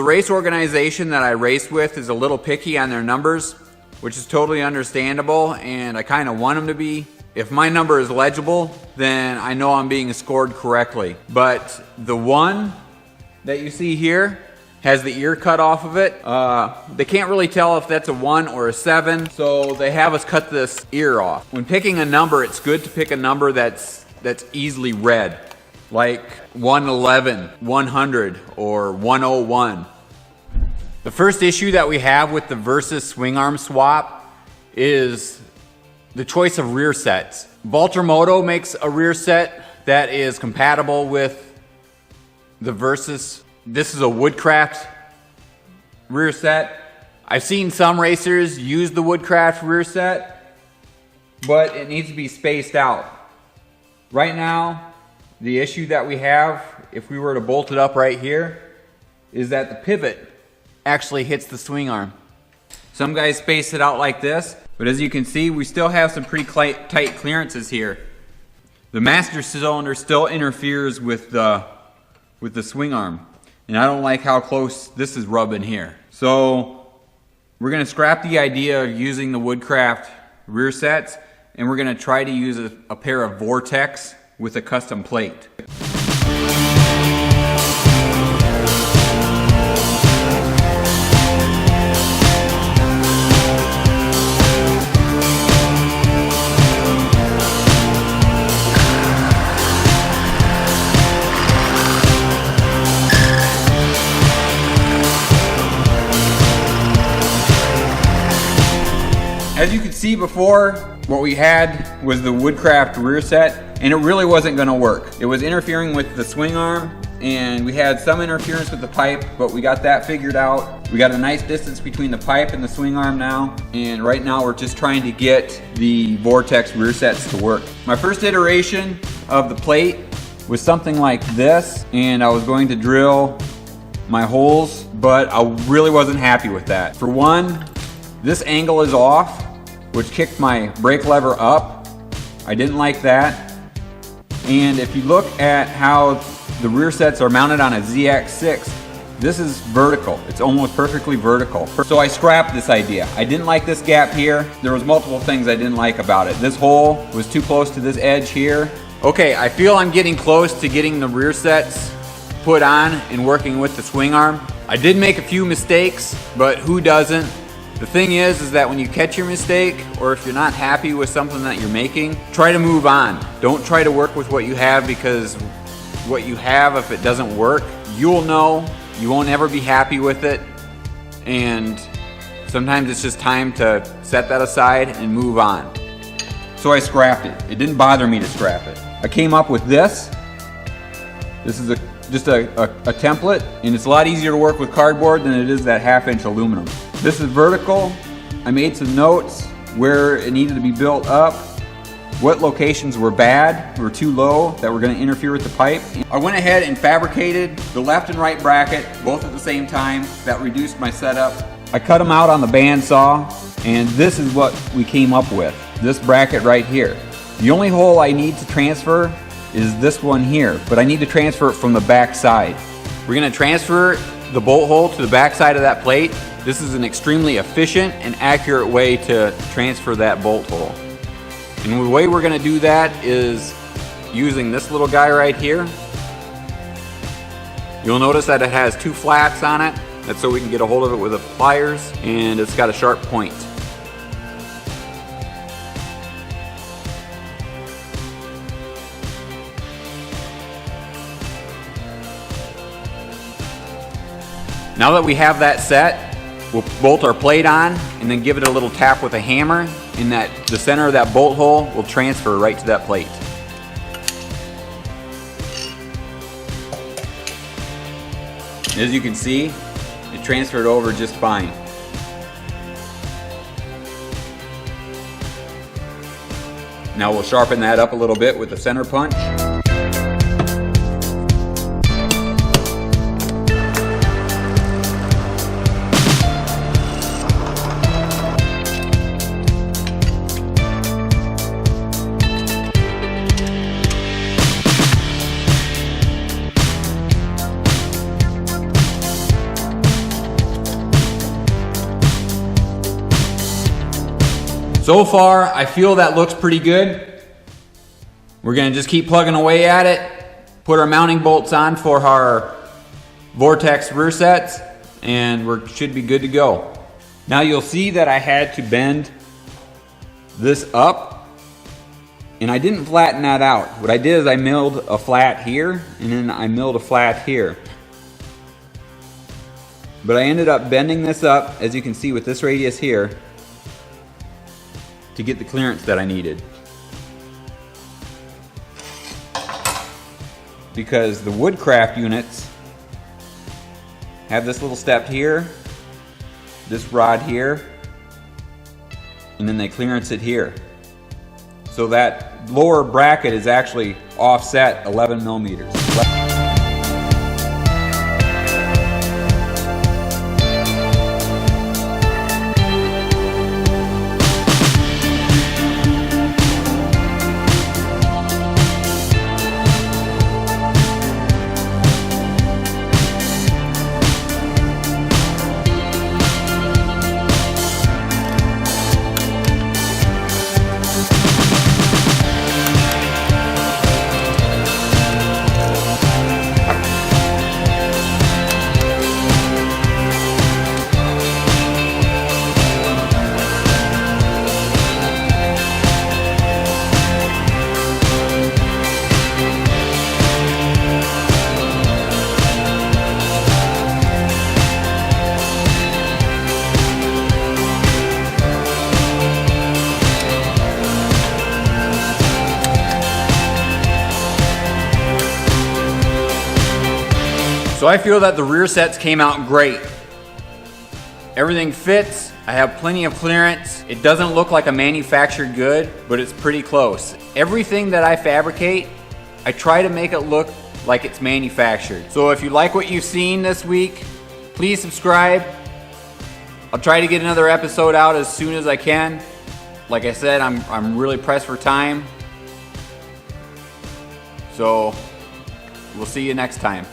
race organization that I race with is a little picky on their numbers, which is totally understandable, and I kind of want them to be. If my number is legible, then I know I'm being scored correctly. But the one that you see here has the ear cut off of it. They can't really tell if that's a 1 or a 7, so they have us cut this ear off. When picking a number, it's good to pick a number that's easily read, like 111, 100, or 101. The first issue that we have with the Versus swing arm swap is the choice of rear sets. Valtramoto makes a rear set that is compatible with the Versus. This is a Woodcraft rear set. I've seen some racers use the Woodcraft rear set, but it needs to be spaced out. Right now, the issue that we have, if we were to bolt it up right here, is that the pivot actually hits the swing arm. Some guys space it out like this, but as you can see, we still have some pretty tight clearances here. The master cylinder still interferes with the swing arm, and I don't like how close this is rubbing here. So we're going to scrap the idea of using the Woodcraft rear sets, and we're going to try to use a pair of Vortex with a custom plate. As you could see before, what we had was the Woodcraft rear set, and it really wasn't going to work. It was interfering with the swing arm, and we had some interference with the pipe, but we got that figured out. We got a nice distance between the pipe and the swing arm now, and right now we're just trying to get the Vortex rear sets to work. My first iteration of the plate was something like this, and I was going to drill my holes, but I really wasn't happy with that. For one, this angle is off, which kicked my brake lever up. I didn't like that. And if you look at how the rear sets are mounted on a ZX6, this is vertical. It's almost perfectly vertical. So I scrapped this idea. I didn't like this gap here. There was multiple things I didn't like about it. This hole was too close to this edge here. Okay, I feel I'm getting close to getting the rear sets put on and working with the swing arm. I did make a few mistakes, but who doesn't? The thing is that when you catch your mistake, or if you're not happy with something that you're making, try to move on. Don't try to work with what you have, because what you have, if it doesn't work, you'll know. You won't ever be happy with it. And sometimes it's just time to set that aside and move on. So I scrapped it. It didn't bother me to scrap it. I came up with this. This is just a template, and it's a lot easier to work with cardboard than it is that 1/2-inch aluminum. This is vertical. I made some notes where it needed to be built up, what locations were bad, were too low, that were going to interfere with the pipe. I went ahead and fabricated the left and right bracket, both at the same time. That reduced my setup. I cut them out on the bandsaw, and this is what we came up with, this bracket right here. The only hole I need to transfer is this one here, but I need to transfer it from the back side. We're going to transfer the bolt hole to the back side of that plate. This is an extremely efficient and accurate way to transfer that bolt hole. And the way we're going to do that is using this little guy right here. You'll notice that it has 2 flats on it. That's so we can get a hold of it with the pliers, and it's got a sharp point. Now that we have that set, we'll bolt our plate on and then give it a little tap with a hammer, and the center of that bolt hole will transfer right to that plate. As you can see, it transferred over just fine. Now we'll sharpen that up a little bit with the center punch. So far, I feel that looks pretty good. We're gonna just keep plugging away at it, put our mounting bolts on for our Vortex rear sets, and we should be good to go. Now you'll see that I had to bend this up, and I didn't flatten that out. What I did is I milled a flat here, and then I milled a flat here. But I ended up bending this up, as you can see with this radius here, to get the clearance that I needed. Because the Woodcraft units have this little step here, this rod here, and then they clearance it here. So that lower bracket is actually offset 11 millimeters. So I feel that the rear sets came out great. Everything fits. I have plenty of clearance. It doesn't look like a manufactured good, but it's pretty close. Everything that I fabricate, I try to make it look like it's manufactured. So if you like what you've seen this week, please subscribe. I'll try to get another episode out as soon as I can. Like I said, I'm really pressed for time. So we'll see you next time.